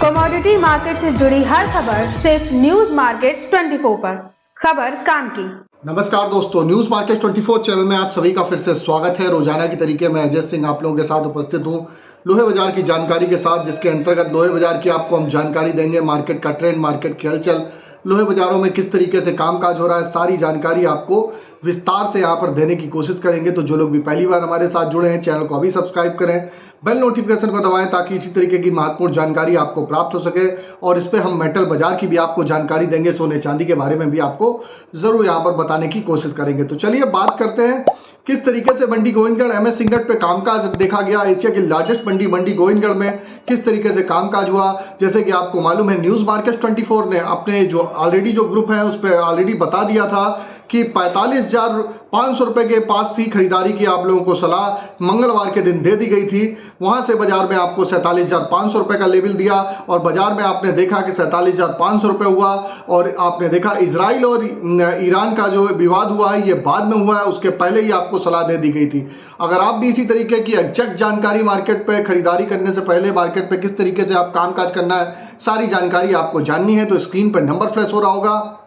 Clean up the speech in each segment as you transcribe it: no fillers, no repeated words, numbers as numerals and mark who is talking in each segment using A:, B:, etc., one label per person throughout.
A: Commodity market से जुड़ी हर खबर सिर्फ न्यूज मार्केट्स 24 पर। खबर काम की।
B: नमस्कार दोस्तों, न्यूज मार्केट 24 चैनल में आप सभी का फिर से स्वागत है। रोजाना की तरीके मैं अजय सिंह आप लोगों के साथ उपस्थित हूं लोहे बाजार की जानकारी के साथ, जिसके अंतर्गत लोहे बाजार की आपको हम जानकारी देंगे। मार्केट का ट्रेंड, मार्केट की हलचल, लोहे बाजारों में किस तरीके से कामकाज हो रहा है, सारी जानकारी आपको विस्तार से यहाँ पर देने की कोशिश करेंगे। तो जो लोग भी पहली बार हमारे साथ जुड़े हैं, चैनल को अभी सब्सक्राइब करें, बेल नोटिफिकेशन को दबाएं ताकि इसी तरीके की महत्वपूर्ण जानकारी आपको प्राप्त हो सके। और इस पे हम मेटल बाजार की भी आपको जानकारी देंगे, सोने चांदी के बारे में भी आपको जरूर यहाँ पर बताने की कोशिश करेंगे। तो चलिए बात करते हैं किस तरीके से मंडी गोविंदगढ़ एमएस सिंगट पे कामकाज देखा गया। एशिया की लार्जेस्ट मंडी गोविंदगढ़ में किस तरीके से कामकाज हुआ, जैसे कि आपको मालूम है न्यूज मार्केट 24 ने अपने जो ऑलरेडी जो ग्रुप है उस पर ऑलरेडी बता दिया था कि 45,500 रुपए के पास की खरीदारी की आप लोगों को सलाह मंगलवार के दिन दे दी गई थी। वहां से बाजार में आपको 47,500 रुपए का लेवल दिया और बाजार में आपने देखा कि 47,500 रुपए हुआ। और आपने देखा इजराइल और ईरान का जो विवाद हुआ है ये बाद में हुआ है, उसके पहले ही आपको सलाह दे दी गई थी। अगर आप भी इसी तरीके की एग्जैक्ट जानकारी मार्केट पे खरीदारी करने से पहले मार्केट पे किस तरीके से आप कामकाज करना है, सारी जानकारी आपको जाननी है, तो स्क्रीन पर नंबर फ्लैश हो रहा होगा,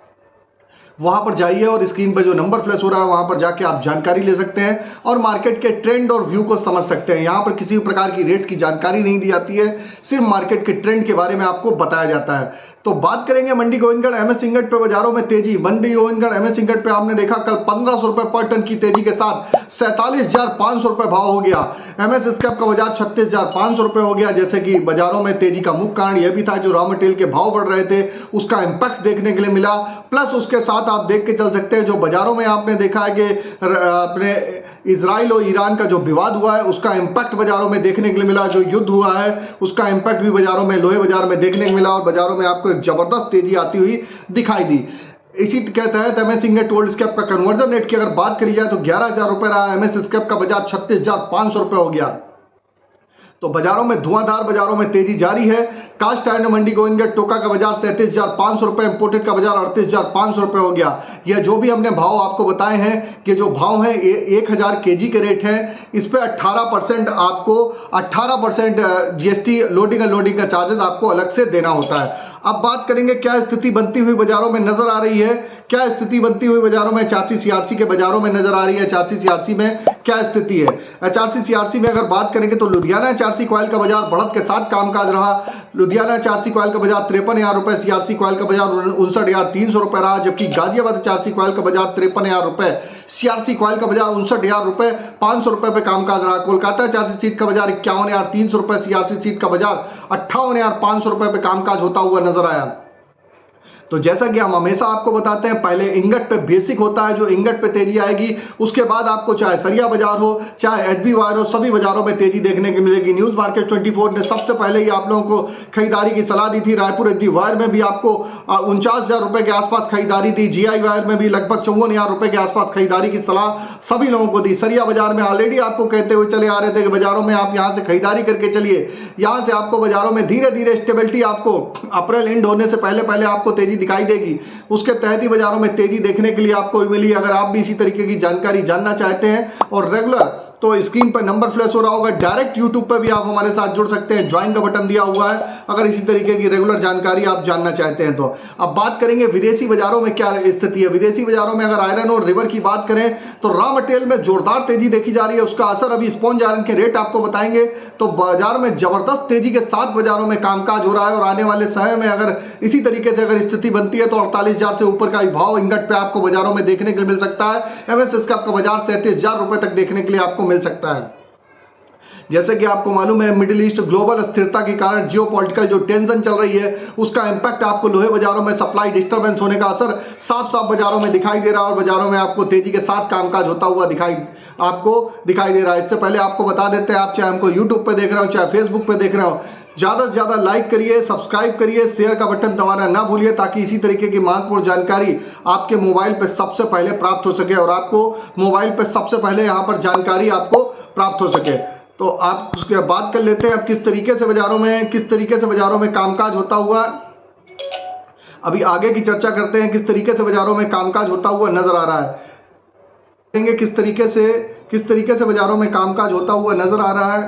B: वहां पर जाइए और स्क्रीन पर जो नंबर फ्लैश हो रहा है वहां पर जाके आप जानकारी ले सकते हैं और मार्केट के ट्रेंड और व्यू को समझ सकते हैं। यहां पर किसी भी प्रकार की रेट्स की जानकारी नहीं दी जाती है, सिर्फ मार्केट के ट्रेंड के बारे में आपको बताया जाता है। तो बात करेंगे मंडी गोविंदगढ़ एमएस सिंगट पे बाजारों में तेजी। मंडी गोविंदगढ़ एमएस सिंगट पे आपने देखा कल 1500 रुपए पर टन की तेजी के साथ 47,500 रुपए भाव हो गया। एमएस स्क्रैप का बाजार 36,500 रुपए हो गया। जैसे कि बाजारों में तेजी का मुख्य कारण यह भी था जो रॉ मटेरियल के भाव बढ़ रहे थे उसका इंपैक्ट देखने के लिए मिला। प्लस उसके साथ आप देख के चल सकते हैं जो बाजारों में आपने देखा है कि अपने इजराइल और ईरान का जो विवाद हुआ है उसका इंपैक्ट बाजारों में देखने के लिए मिला। जो युद्ध हुआ है उसका इंपैक्ट भी बाजारों में लोहे बाजार में देखने को मिला और बाजारों में आपको एक जबरदस्त तेजी आती हुई दिखाई दी। इसी के तहत एमएस सिंगट ओल्ड स्क्रैप का कन्वर्जन रेट की अगर बात करी जाए तो 11,000 रुपए रहा। एमएस स्क्रैप का बाजार 36,500 रुपए हो गया। तो बाजारों में धुआंधार बाजारों में तेजी जारी है। कास्ट आयरन मंडी गोविंदगढ़ टोका का बाजार 37,500 रुपए, इंपोर्टेड का बाजार 38,500 रुपए हो गया। यह जो भी हमने भाव आपको बताए हैं कि जो भाव है 1,000 केजी के रेट है, इस पे 18% आपको 18% जीएसटी लोडिंग अनलोडिंग का चार्जेस आपको अलग से देना होता है। अब बात करेंगे क्या स्थिति बनती हुई बाजारों में नजर आ रही है, क्या स्थिति बनती हुई बाजारों में एचआरसी सीआरसी के बाजारों में नजर आ रही है। एचआरसी सीआरसी में क्या स्थिति है, एचआरसी सीआरसी में अगर बात करेंगे तो लुधियाना एचआरसी कॉइल का बाजार बढ़त के साथ कामकाज रहा। लुधियाना एचआरसी कॉइल का बाजार 53,000 रुपए, सीआरसी कॉइल का बाजार 59,300 रुपए रहा। जबकि गाजियाबाद एचआरसी कॉइल का बाजार 53,000 रुपए, सीआरसी कॉइल का बाजार 59,000 रुपए 500 रुपए पे कामकाज रहा। कोलकाता एचआरसी सीट का बाजार 51,300 रुपए, सीआरसी सीट का बाजार 58,500 रुपए पे कामकाज होता हुआ नजर आया। तो जैसा कि हम हमेशा आपको बताते हैं, पहले इंगट पे बेसिक होता है, जो इंगट पे तेजी आएगी उसके बाद आपको चाहे सरिया बाजार हो चाहे एचबी वायर हो, सभी बाजारों में तेजी देखने को मिलेगी। न्यूज मार्केट 24 ने सबसे पहले ही आप लोगों को खरीदारी की सलाह दी थी। रायपुर एचबी वायर में भी आपको 49,000 रुपए के आसपास खरीदारी दी। जीआई वायर में भी लगभग 54,000 रुपए के आसपास खरीदारी की सलाह सभी लोगों को दी। सरिया बाजार में ऑलरेडी आपको कहते हुए चले आ रहे थे कि बाजारों में आप यहाँ से खरीदारी करके चलिए, यहाँ से आपको बाजारों में धीरे धीरे स्टेबिलिटी आपको अप्रैल एंड होने से पहले आपको तेजी दिखाई देगी। उसके तहत ही बाजारों में तेजी देखने के लिए आपको मिली। अगर आप भी इसी तरीके की जानकारी जानना चाहते हैं और रेगुलर, तो स्क्रीन पर नंबर फ्लैश हो रहा होगा, डायरेक्ट यूट्यूब पर भी आप हमारे साथ जुड़ सकते हैं, ज्वाइन का बटन दिया हुआ है अगर इसी तरीके की रेगुलर जानकारी आप जानना चाहते हैं तो। अब बात करेंगे विदेशी बाजारों में क्या स्थिति है। विदेशी बाजारों में अगर आयरन और रिवर की बात करें तो रॉ मटेरियल में जोरदार तेजी देखी जा रही है। उसका असर अभी स्पॉन्ज आयरन के रेट आपको बताएंगे। तो बाजार में जबरदस्त तेजी के साथ बाजारों में कामकाज हो रहा है और आने वाले समय में अगर इसी तरीके से अगर स्थिति बनती है तो 48,000 से ऊपर का भाव इंगट पे आपको बाजारों में देखने के लिए मिल सकता है। एमएस स्क्रैप का बाजार 37,000 रुपए तक देखने के लिए आपको मिल सकता है। जैसे कि आपको मालूम है मिडिल ईस्ट ग्लोबल अस्थिरता के कारण जियोपॉलिटिकल जो टेंशन चल रही है उसका इंपैक्ट आपको लोहे बाजारों में सप्लाई डिस्टर्बेंस होने का असर साफ साफ बाजारों में दिखाई दे रहा है और बाजारों में आपको तेजी के साथ कामकाज होता हुआ दिखाई दे रहा है। इससे पहले आपको बता देते हैं, आप चाहे हमको यूट्यूब पे देख रहे हो चाहे फेसबुक पे देख रहे हो, ज़्यादा से ज़्यादा लाइक करिए, सब्सक्राइब करिए, शेयर का बटन दबाना ना भूलिए ताकि इसी तरीके की महत्वपूर्ण जानकारी आपके मोबाइल पर सबसे पहले प्राप्त हो सके और आपको मोबाइल पर सबसे पहले यहाँ पर जानकारी आपको प्राप्त हो सके। तो आप उसके बात कर लेते हैं अब किस तरीके से बाजारों में कामकाज होता हुआ, अभी आगे की चर्चा करते हैं किस तरीके से बाजारों में कामकाज होता हुआ नजर आ रहा है। किस तरीके से बाजारों में कामकाज होता हुआ नजर आ रहा है।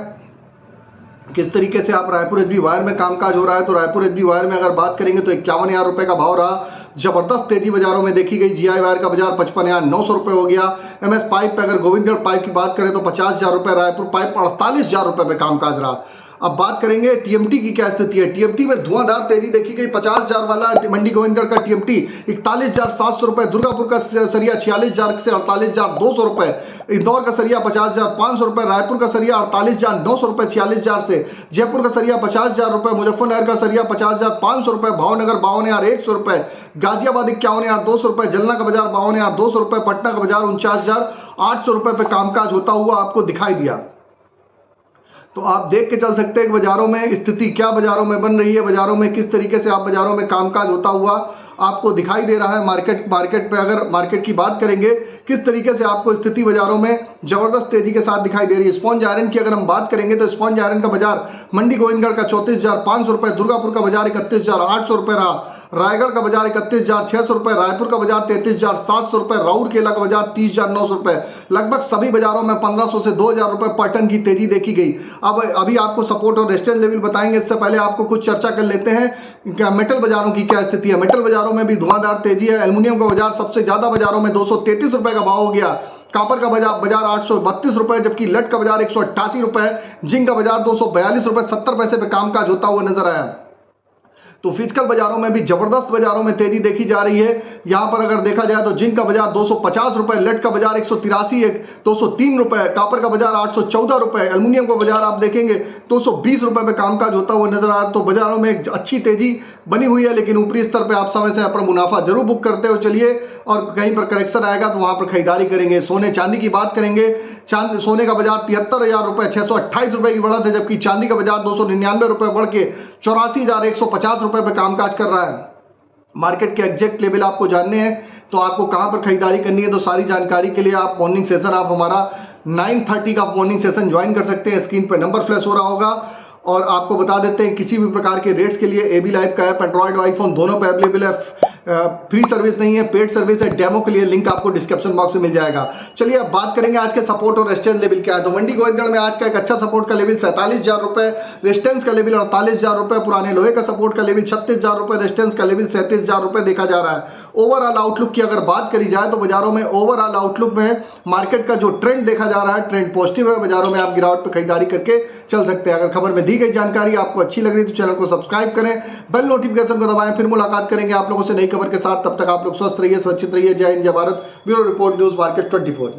B: किस तरीके से आप रायपुर एचबी वायर में कामकाज हो रहा है, तो रायपुर एचबी वायर में अगर बात करेंगे तो 51,000 रुपए का भाव रहा। जबरदस्त तेजी बाजारों में देखी गई। जीआई वायर का बाजार 55,900 रुपए हो गया। एमएस पाइप पे अगर गोविंदगढ़ पाइप की बात करें तो 50,000 रुपए, रायपुर पाइप 48,000 रुपए पे कामकाज रहा। अब बात करेंगे टीएमटी की क्या स्थिति है। टीएमटी में धुआंधार तेजी देखी गई। 50,000 वाला मंडी गोविंदगढ़ का टीएमटी 41,700 रुपए, दुर्गापुर का सरिया 46,000 से 48,200 रुपए, इंदौर का सरिया 50,500 रुपए, रायपुर का सरिया 48,900 रुपए 46,000 से, जयपुर का सरिया 50,000 रुपए, मुजफ्फरनगर का सरिया 50,500 रुपए, भावनगर 52,100 रुपए, गाजियाबाद 51,200 रुपए, जलना का बाजार 52,200 रुपए, पटना का बाजार 49,800 रुपए पे कामकाज होता हुआ आपको दिखाई दिया। तो आप देख के चल सकते हैं कि बाजारों में स्थिति क्या बाजारों में बन रही है, बाजारों में किस तरीके से आप बाजारों में कामकाज होता हुआ आपको दिखाई दे रहा है। मार्केट पे अगर मार्केट की बात करेंगे किस तरीके से आपको स्थिति बाजारों में जबरदस्त तेजी के साथ दिखाई दे रही है। स्पॉन्ज आयरन की अगर हम बात करेंगे तो स्पॉन्ज आयरन का बाजार मंडी गोविंदगढ़ का 34,500 रुपए, दुर्गापुर का बाजार 31,800 रुपए रहा, रायगढ़ का बाजार 31,600 रुपए, रायपुर का बाजार 33,700 रुपए, राउरकेला का बाजार 30,900 रुपए। लगभग सभी बाजारों में 1,500 से 2,000 रुपए पर टन की तेजी देखी गई। अब अभी आपको सपोर्ट और रेजिस्टेंस लेवल बताएंगे, इससे पहले आपको कुछ चर्चा कर लेते हैं क्या मेटल बाजारों की क्या स्थिति है। मेटल बाजारों में भी धुआंधार तेजी है। एल्युमिनियम का बाजार सबसे ज्यादा बाजारों में 233 रुपए का भाव हो गया। कॉपर का बाजार 832 रुपए, जबकि लेड का बाजार 188 रुपए, जिंक का बाजार 242 रुपए 70 पैसे पे कामकाज होता हुआ नजर आया। तो फिजिकल बाजारों में भी जबरदस्त बाजारों में तेजी देखी जा रही है। यहां पर अगर देखा जाए तो जिंक का बाजार 250 रुपए, लेड का बाजार 203 रुपए, कॉपर का बाजार 814 रुपए, एल्युमिनियम का बाजार आप देखेंगे 220 रुपए पे कामकाज होता हुआ नजर आ रहा है। तो बाजारों में एक अच्छी तेजी बनी हुई है, लेकिन ऊपरी स्तर पे आप समय से अपना मुनाफा जरूर बुक करते हो चलिए, और कहीं पर करेक्शन आएगा तो वहां पर खरीदारी करेंगे। सोने चांदी की बात करेंगे, सोने का बाजार 73,000 रुपए 628 रुपए की बढ़त है, जबकि चांदी का बाजार 299 रुपए बढ़ के 84,150 रुपए पे कामकाज कर रहा है। मार्केट के एग्जैक्ट लेवल आपको जानने हैं तो आपको कहां पर खरीदारी करनी है, तो सारी जानकारी के लिए आप मॉर्निंग सेशन आप हमारा 9:30 का मॉर्निंग सेशन ज्वाइन कर सकते हैं। स्क्रीन पर नंबर फ्लैश हो रहा होगा। और आपको बता देते हैं किसी भी प्रकार के रेट्स के लिए एबी लाइव का ऐप एंड्रॉइड और आईफोन दोनों पे अवेलेबल है। फ्री सर्विस नहीं है, पेड सर्विस है। डेमो के लिए लिंक आपको डिस्क्रिप्शन बॉक्स में मिल जाएगा। चलिए अब बात करेंगे आज के सपोर्ट और रेजिस्टेंस लेवल क्या है। तो मंडी गोविंदगढ़ में आज का एक अच्छा सपोर्ट का लेवल 47,000 रुपए, रेजिस्टेंस का लेवल 48,000 रुपए, पुराने लोहे का सपोर्ट का लेवल 36,000 रुपए, रेजिस्टेंस का लेवल 37,000 रुपए देखा जा रहा है। ओवरऑल आउटलुक की अगर बात करी जाए तो बाजारों में ओवरऑल आउटलुक में मार्केट का जो ट्रेंड देखा जा रहा है, ट्रेंड पॉजिटिव है। बाजारों में आप गिरावट पर खरीदारी करके चल सकते हैं। अगर खबर में दी गई जानकारी आपको अच्छी लग रही है तो चैनल को सब्सक्राइब करें, बेल नोटिफिकेशन को दबाएं। फिर मुलाकात करेंगे आप लोगों से नई खबर के साथ। तब तक आप लोग स्वस्थ रहिए, सुरक्षित रहिए। जय हिंद, जय Bharat. Bureau report, news market 24।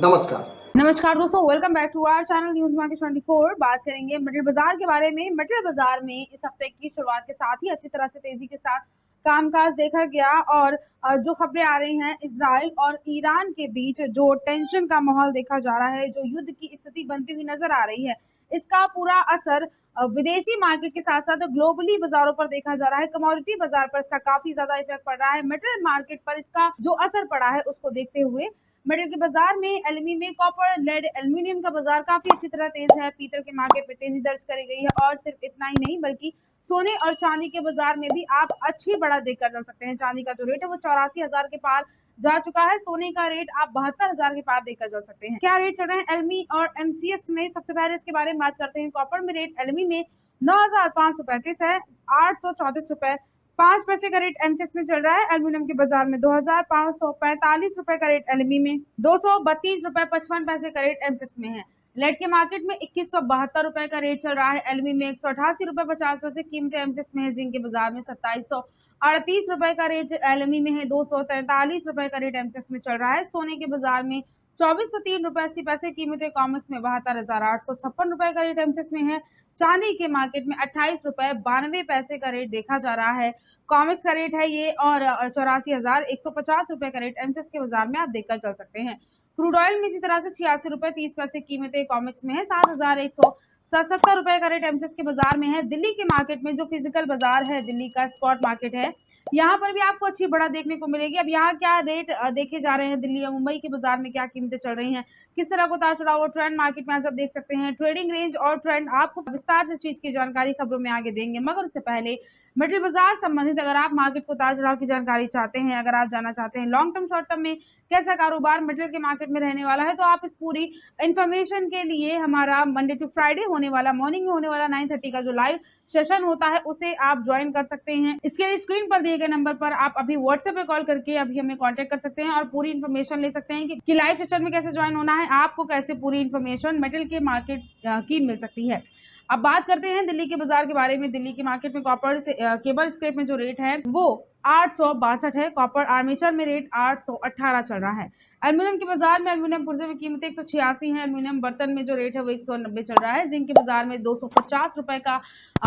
A: नमस्कार दोस्तों, welcome back to our channel news market 24। बात करेंगे मेटल बाजार के बारे में। मेटल बाजार में इस हफ्ते की शुरुआत के साथ ही अच्छी तरह से तेजी के साथ कामकाज देखा गया, और जो खबरें आ रही हैं इजराइल और ईरान के बीच जो टेंशन का माहौल देखा जा रहा है, जो युद्ध की स्थिति बनती हुई नजर आ रही है, इसका पूरा असर विदेशी मार्केट के साथ साथ ग्लोबली बाजारों पर देखा जा रहा है। कमोडिटी बाजार पर इसका काफी ज्यादा इफेक्ट पड़ रहा है। मेटल मार्केट पर इसका जो असर पड़ा है उसको देखते हुए मेटल के बाजार में एल्यूमिनियम, कॉपर, लेड, एल्यूमिनियम का बाजार काफी अच्छी तरह तेज है। पीतल के मार्केट में तेजी दर्ज करी गई है। और सिर्फ इतना ही नहीं बल्कि सोने और चांदी के बाजार में भी आप अच्छी बढ़त देखकर चल सकते हैं। चांदी का जो रेट है वो 84,000 के पार जा चुका है। सोने का रेट आप 72,000 के पार देखकर चल सकते हैं। क्या रेट चल रहे हैं एलमी और एमसीएक्स में, सबसे पहले इसके बारे में बात करते हैं। कॉपर में रेट एलमी में 9,535 है, 834 रुपए 5 पैसे का रेट एमसीएक्स में चल रहा है। एल्यूमिनियम के बाजार में 2,545 रुपए का रेट एलमी में, 232 रुपए 55 पैसे का रेट एमसीएक्स में है। लेड के मार्केट में 2172 रुपए का रेट चल रहा है। एलमी में 188 रुपए 50 पैसे कीमत एमसीएक्स में है। जिंक के बाजार में 2738 रुपए का रेट एलमी में है, 243 रुपए का रेट एमसीएक्स में चल रहा है। सोने के बाजार में 2403 रुपए 80 पैसे कीमत कॉमिक्स में 72,856 रुपए का रेट एमसीएक्स में है। चांदी के मार्केट में 28 रुपए 92 पैसे का रेट देखा जा रहा है। कॉमिक्स का रेट है ये, और 84,150 रुपए का रेट एमसीएक्स के बाजार में आप देखकर चल सकते हैं। क्रूड ऑयल में इसी तरह से 86 रुपए 30 पैसे कीमत कॉमिक्स में है। 7,177 रुपए का रेट एमसीएक्स के बाजार में है। दिल्ली के मार्केट में जो फिजिकल बाजार है, दिल्ली का स्पॉट मार्केट है, यहाँ पर भी आपको अच्छी बढ़त देखने को मिलेगी। अब यहाँ क्या रेट देखे जा रहे हैं, दिल्ली या मुंबई के बाजार में क्या कीमतें चल रही हैं, किस तरह का उतार चढ़ाव और ट्रेंड मार्केट में आज आप देख सकते हैं। ट्रेडिंग रेंज और ट्रेंड आपको विस्तार से चीज की जानकारी खबरों में आगे देंगे, मगर उससे पहले मेटल बाजार संबंधित अगर आप मार्केट को उतार चढ़ाव की जानकारी चाहते हैं, अगर आप जानना चाहते हैं लॉन्ग टर्म शॉर्ट टर्म में कैसा कारोबार मेटल के मार्केट में रहने वाला है, तो आप इस पूरी इन्फॉर्मेशन के लिए हमारा मंडे टू फ्राइडे होने वाला मॉर्निंग में होने वाला 9:30 का जो लाइव सेशन होता है उसे आप ज्वाइन कर सकते हैं। इसके लिए स्क्रीन पर दिए गए नंबर पर आप अभी व्हाट्सएप पे कॉल करके अभी हमें कांटेक्ट कर सकते हैं और पूरी इन्फॉर्मेशन ले सकते हैं कि लाइव सेशन में कैसे ज्वाइन होना है, आपको कैसे पूरी इन्फॉर्मेशन मेटल के मार्केट की मिल सकती है। अब बात करते हैं दिल्ली के बाजार के बारे में। दिल्ली के मार्केट में कॉपर केबल स्क्रैप में जो रेट है वो 862 है। कॉपर आर्मेचर में रेट 818 चल रहा है। एल्यूमिनियम के बाजार में एल्यूमिनियम पुर्जे में कीमत 186 है। एल्यूमिनियम बर्तन में जो रेट है वो 190 चल रहा है। जिंक के बाजार में 250 रुपए का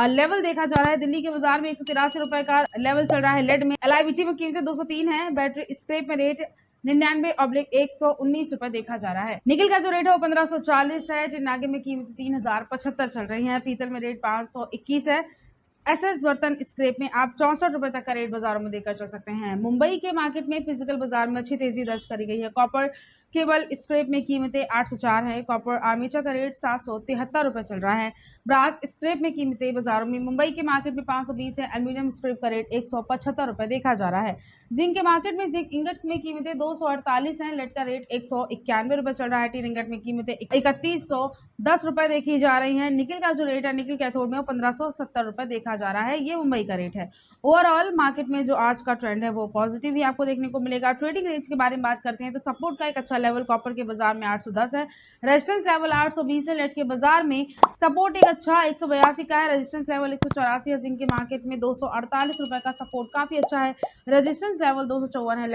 A: लेवल देखा जा रहा है। दिल्ली के बाजार में 183 रुपए का लेवल चल रहा है। लेड में LIBT में कीमतें 203 है। बैटरी स्क्रैप में रेट 99/119 रुपए देखा जा रहा है। निकल का जो रेट है वो 1540 है। चिन्नागे में कीमत 3075 चल रही है। पीतल में रेट 521 है। SS बर्तन स्क्रैप में आप 64 रुपए तक का रेट बाजारों में देखकर चल सकते हैं। मुंबई के मार्केट में फिजिकल बाजार में अच्छी तेजी दर्ज करी गई है। कॉपर केबल स्क्रैप में कीमतें 804 है। कॉपर आर्मेचर का रेट 773 रुपए चल रहा है। ब्रास स्क्रैप में कीमतें बाजारों में मुंबई के मार्केट में 520 है। एल्यूमिनियम स्क्रैप का रेट 175 रुपए देखा जा रहा है। जिंक के मार्केट में जिंक इंगट में कीमतें 248 है। लेड का रेट 191 रुपए चल रहा है। टीन इंगट में कीमतें 3110 रुपए देखी जा रही है। निकल का जो रेट है निकल कैथोड में वो 1570 रुपए देखा जा रहा है। ये मुंबई का रेट है। ओवरऑल मार्केट में जो आज का ट्रेंड है वो पॉजिटिव ही आपको देखने को मिलेगा। ट्रेडिंग रेंज के बारे में बात करते हैं तो सपोर्ट का एक अच्छा लेवल कॉपर के बाजार में 810 है। रेजिस्टेंस लेवल 820 है। लेड के बाजार में सपोर्ट एक अच्छा 182 का है। रेजिस्टेंस लेवल 184 है। जिंक के मार्केट में 248 रुपए का सपोर्ट काफी अच्छा है। रेजिस्टेंस लेवल 254 है।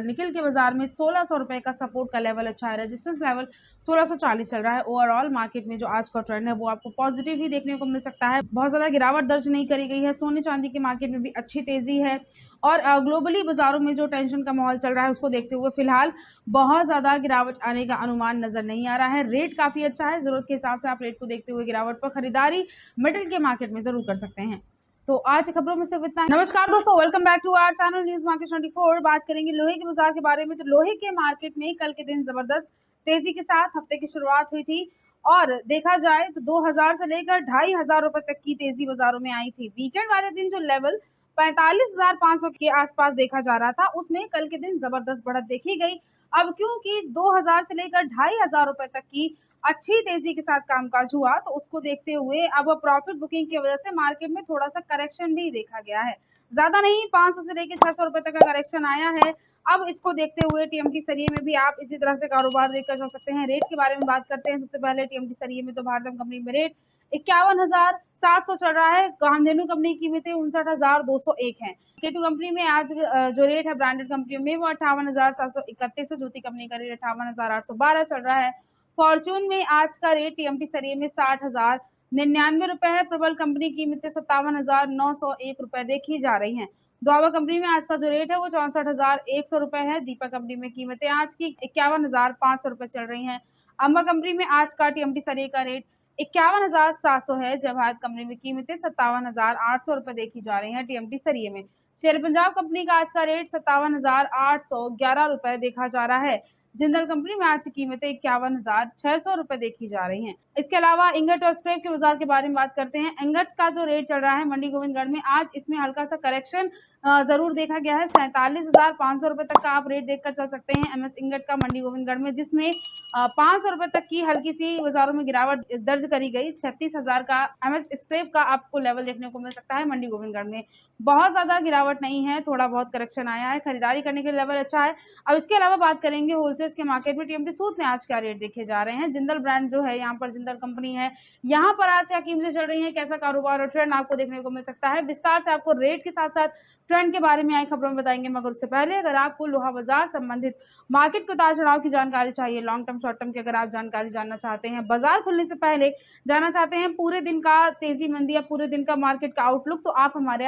A: निकल के बाजार में 1600 रुपए का सपोर्ट का लेवल अच्छा है। रेजिस्टेंस लेवल 1640 चल रहा है। ओवरऑल मार्केट में जो आज का ट्रेंड है वो आपको पॉजिटिव ही देखने को मिल सकता है। बहुत ज्यादा गिरावट दर्ज नहीं करी गई है। सोने चांदी के मार्केट में भी अच्छी तेजी है और ग्लोबली बाजारों में जो टेंशन का माहौल चल रहा है उसको देखते हुए फिलहाल बहुत ज्यादा गिरावट आने का अनुमान नजर नहीं आ रहा है। रेट काफी अच्छा है। जरूरत के हिसाब से आप रेट को देखते हुए गिरावट पर खरीदारी मेटल के मार्केट में जरूर कर सकते हैं। तो आज की खबरों में सिर्फ इतना है। नमस्कार दोस्तों, welcome back to our channel news market 24। बात करेंगे लोहे के बाजार के बारे में। तो लोहे के मार्केट में कल के दिन जबरदस्त तेजी के साथ हफ्ते की शुरुआत हुई थी और देखा जाए तो 2000 से लेकर 2500 रुपए तक की तेजी बाजारों में आई थी। वीकेंड वाले दिन जो लेवल 45,500 के आसपास देखा जा रहा था उसमें कल के दिन जबरदस्त बढ़त देखी गई। अब क्योंकि 2000 से लेकर 2500 रुपए तक की अच्छी तेजी के साथ कामकाज हुआ तो उसको देखते हुए अब प्रॉफिट बुकिंग की वजह से मार्केट में थोड़ा सा करेक्शन भी देखा गया है। ज्यादा नहीं, 500 से लेकर 600 रुपए तक का करेक्शन आया है। अब इसको देखते हुए TMT सरिये में भी आप इसी तरह से कारोबार देखकर चल सकते हैं। रेट के बारे में बात करते हैं। सबसे पहले TMT सरिये में तो भारतम कंपनी में रेट 51,700 चल रहा है। कामधेनु कंपनी की कीमतें 59,201 है। K2 कंपनी में आज जो रेट है ब्रांडेड कंपनियों में वो 58,731 है। ज्योति कंपनी का रेट 58,812 चल रहा है। फॉर्चून में आज का रेट TMT सरिये में 60,099 रुपए है। प्रबल कंपनी की कीमतें 57,901 रुपए देखी जा रही हैं। द्वावा कंपनी में आज का जो रेट है वो 64,100 रुपए है। दीपक कंपनी में कीमतें आज की 51,500 रुपए चल रही हैं। अम्बा कंपनी में आज का TMT सरिये का रेट 51,700 है। जवाहर कंपनी में कीमतें 57,800 रुपए देखी जा रही हैं TMT सरिये में। शेर पंजाब कंपनी का आज का रेट 57,811 रुपए देखा जा रहा है। जिंदल कंपनी में आज की कीमतें 51,600 रुपए देखी जा रही हैं। इसके अलावा इंगट और स्क्रैप के बाजार के बारे में बात करते हैं। इंगट का जो रेट चल रहा है मंडी गोविंदगढ़ में आज इसमें हल्का सा करेक्शन जरूर देखा गया है। 47,500 रुपए तक का आप रेट देखकर चल सकते हैं MS इंगट का मंडी गोविंदगढ़ में, जिसमें 500 रुपए तक की हल्की सी बाजारों में गिरावट दर्ज करी गई। 36,000 का MS स्क्रैप का आपको लेवल देखने को मिल सकता है मंडी गोविंदगढ़ में। बहुत ज्यादा गिरावट नहीं है, थोड़ा बहुत करेक्शन आया है। खरीदारी करने के लेवल अच्छा है। अब इसके अलावा बात करेंगे होलसेल के मार्केट में TMT सूत में आज क्या रेट देखे जा रहे हैं। जिंदल ब्रांड जो है, यहाँ पर जिंदल कंपनी है, यहाँ पर आज क्या कीमतें चल रही हैं, कैसा कारोबार और ट्रेंड आपको देखने को मिल सकता है। विस्तार से आपको रेट के साथ साथ ट्रेंड के बारे में आई खबरों में बताएंगे, मगर उससे पहले अगर आपको लोहा बाजार संबंधित मार्केट को उतार चढ़ाव की जानकारी चाहिए, लॉन्ग टर्म शॉर्ट टर्म की अगर आप जानकारी जानना चाहते हैं, बाजार खुलने से पहले जानना चाहते हैं पूरे दिन का तेजी मंदी या पूरे दिन का मार्केट का आउटलुक, तो आप हमारे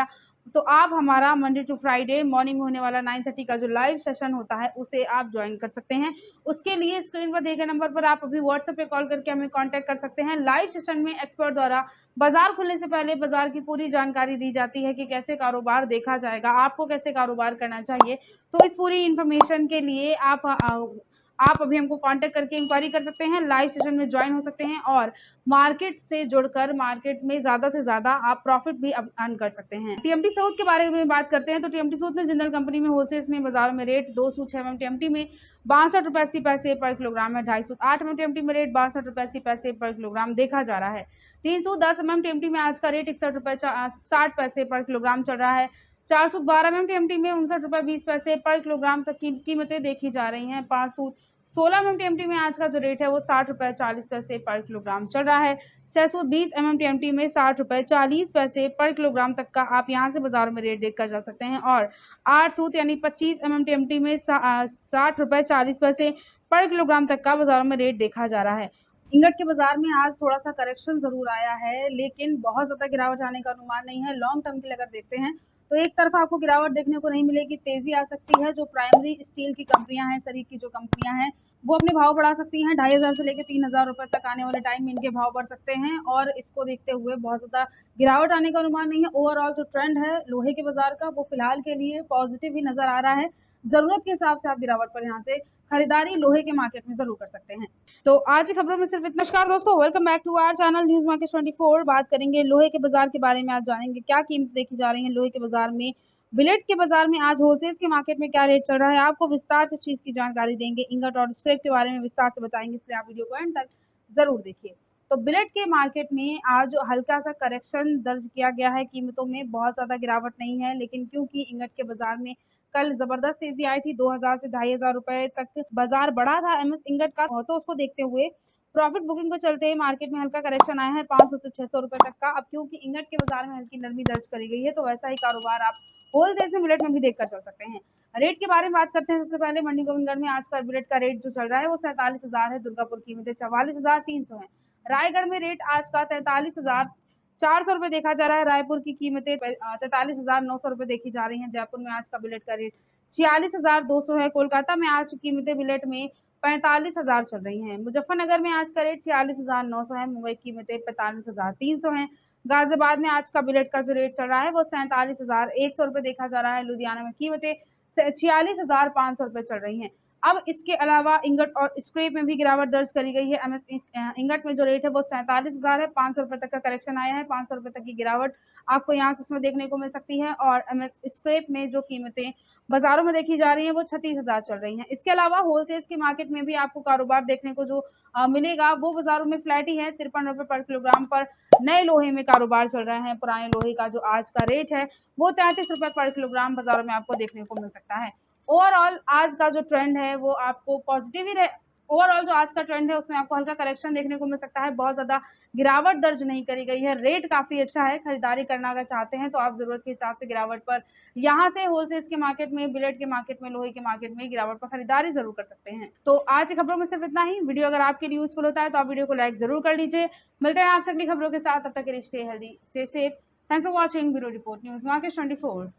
A: तो आप हमारा मंडे टू फ्राइडे मॉर्निंग में होने वाला 9:30 का जो लाइव सेशन होता है उसे आप ज्वाइन कर सकते हैं। उसके लिए स्क्रीन पर दिए गए नंबर पर आप अभी व्हाट्सएप पे कॉल करके हमें कांटेक्ट कर सकते हैं। लाइव सेशन में एक्सपर्ट द्वारा बाजार खुलने से पहले बाजार की पूरी जानकारी दी जाती है कि कैसे कारोबार देखा जाएगा, आपको कैसे कारोबार करना चाहिए। तो इस पूरी इन्फॉर्मेशन के लिए आप अभी हमको कांटेक्ट करके इंक्वायरी कर सकते हैं, लाइव सेशन में ज्वाइन हो सकते हैं और मार्केट से जुड़कर मार्केट में ज़्यादा से ज़्यादा आप प्रॉफिट भी अर्न कर सकते हैं। टीएमटी साउथ के बारे में बात करते हैं तो टीएमटी साउथ में जनरल कंपनी में होलसेल्स में बाजार में रेट 206 टीएमटी में 62 रुपये 80 पैसे पर किलोग्राम है। 208 टीएमटी में रेट 62 रुपये 80 पैसे पर किलोग्राम देखा जा रहा है। 310 टीएमटी में आज का रेट 61 रुपये 60 पैसे पर किलोग्राम चल रहा है। 412 टीएमटी में 59 रुपये 20 पैसे पर किलोग्राम तक की कीमतें देखी जा रही हैं। 516 टीएमटी में आज का जो रेट है वो 60 रुपये 40 पैसे पर किलोग्राम चल रहा है। 620 टीएमटी में 60 रुपये 40 पैसे पर किलोग्राम तक का आप यहां से बाजार में रेट देखकर जा सकते हैं और 8 सूत यानी 25 टीएमटी में 60 रुपये 40 पैसे पर किलोग्राम तक का बाजार में रेट देखा जा रहा है। इंगट के बाजार में आज थोड़ा सा करेक्शन जरूर आया है, लेकिन बहुत ज़्यादा गिरावट आने का अनुमान नहीं है। लॉन्ग टर्म के लिए अगर देखते हैं तो एक तरफ आपको गिरावट देखने को नहीं मिलेगी, तेजी आ सकती है। जो प्राइमरी स्टील की कंपनियां हैं, शरीर की जो कंपनियां हैं, वो अपने भाव बढ़ा सकती हैं। 2500 से लेकर 3000 रुपये तक आने वाले टाइम में इनके भाव बढ़ सकते हैं और इसको देखते हुए बहुत ज़्यादा गिरावट आने का अनुमान नहीं है। ओवरऑल जो ट्रेंड है लोहे के बाजार का वो फिलहाल के लिए पॉजिटिव ही नजर आ रहा है। जरूरत के हिसाब से आप गिरावट पर यहाँ से खरीदारी लोहे के मार्केट में जरूर कर सकते हैं। तो आज की खबरों में सिर्फ इतना। नमस्कार दोस्तों, welcome back to our channel news market 24। बात करेंगे लोहे के बाजार के बारे में। आज जानेंगे क्या कीमत देखी जा रही है लोहे के बाजार में। बिलेट के बाजार में आज होलसेल्स के मार्केट में क्या रेट चल रहा है, आपको विस्तार से इस चीज की जानकारी देंगे। इंगट और स्क्रैप के बारे में विस्तार से बताएंगे, इसलिए आप वीडियो को एंड तक जरूर देखिए। तो बिलेट के मार्केट में आज हल्का सा करेक्शन दर्ज किया गया है। कीमतों में बहुत ज्यादा गिरावट नहीं है, लेकिन क्योंकि इंगट के बाजार में कल जबरदस्त तेजी आई थी, 2000 से 2500 रुपए तक बाजार बढ़ा था एमएस इंगट का, तो उसको देखते हुए प्रॉफिट बुकिंग को चलते मार्केट में हल्का करेक्शन आया है 500 से 600 रुपए तक का। अब क्योंकि इंगट के बाजार में हल्की नरमी दर्ज करी गई है, तो वैसा ही कारोबार आप होलसेल से बुलेट में भी देखकर चल सकते हैं। रेट के बारे में बात करते हैं। सबसे पहले मंडी गोविंदगढ़ में आज का बुलेट का रेट जो चल रहा है वो 47,000 है। दुर्गापुर कीमतें 44,300 है। रायगढ़ में रेट आज का 43,400 रुपये देखा जा रहा है। रायपुर की कीमतें 43,900 रुपये देखी जा रही हैं। जयपुर में आज का बुलेट का रेट 46,200 है। कोलकाता में आज कीमतें बुलेट में 45,000 चल रही हैं। मुजफ्फरनगर में आज का रेट 46,900 है। मुंबई की कीमतें 45,300 है। गाजियाबाद में आज का बुलेट का जो रेट चल रहा है वो 47,100 रुपये देखा जा रहा है। लुधियाना में कीमतें 46,500 रुपये चल रही हैं। अब इसके अलावा इंगट और स्क्रैप में भी गिरावट दर्ज करी गई है। एमएस इंगट में जो रेट है वो 47,000 है। 500 रुपये तक का करेक्शन आया है। 500 रुपये तक की गिरावट आपको यहाँ से इसमें देखने को मिल सकती है। और एमएस स्क्रैप में जो कीमतें बाजारों में देखी जा रही हैं वो 36,000 चल रही हैं। इसके अलावा होलसेल्स के मार्केट में भी आपको कारोबार देखने को जो मिलेगा वो बाजारों में फ्लैट ही है। 53 रुपये पर किलोग्राम पर नए लोहे में कारोबार चल रहे हैं। पुराने लोहे का जो आज का रेट है वो 33 रुपये पर किलोग्राम बाजारों में आपको देखने को मिल सकता है। ओवरऑल आज का जो ट्रेंड है वो आपको पॉजिटिव ही ओवरऑल जो आज का ट्रेंड है उसमें आपको हल्का करेक्शन देखने को मिल सकता है। बहुत ज़्यादा गिरावट दर्ज नहीं करी गई है। रेट काफ़ी अच्छा है। खरीदारी करना अगर चाहते हैं तो आप ज़रूरत के हिसाब से गिरावट पर यहाँ से होलसेल्स के मार्केट में, बिलेट के मार्केट में, लोहे के मार्केट में गिरावट पर खरीदारी जरूर कर सकते हैं। तो आज की खबरों में सिर्फ इतना ही। वीडियो अगर आपके लिए यूजफुल होता है तो आप वीडियो को लाइक जरूर कर लीजिए। मिलते हैं आपसे अगली खबरों के साथ, तब तक के लिए stay healthy, stay safe. Thanks for watching bureau report news market 24।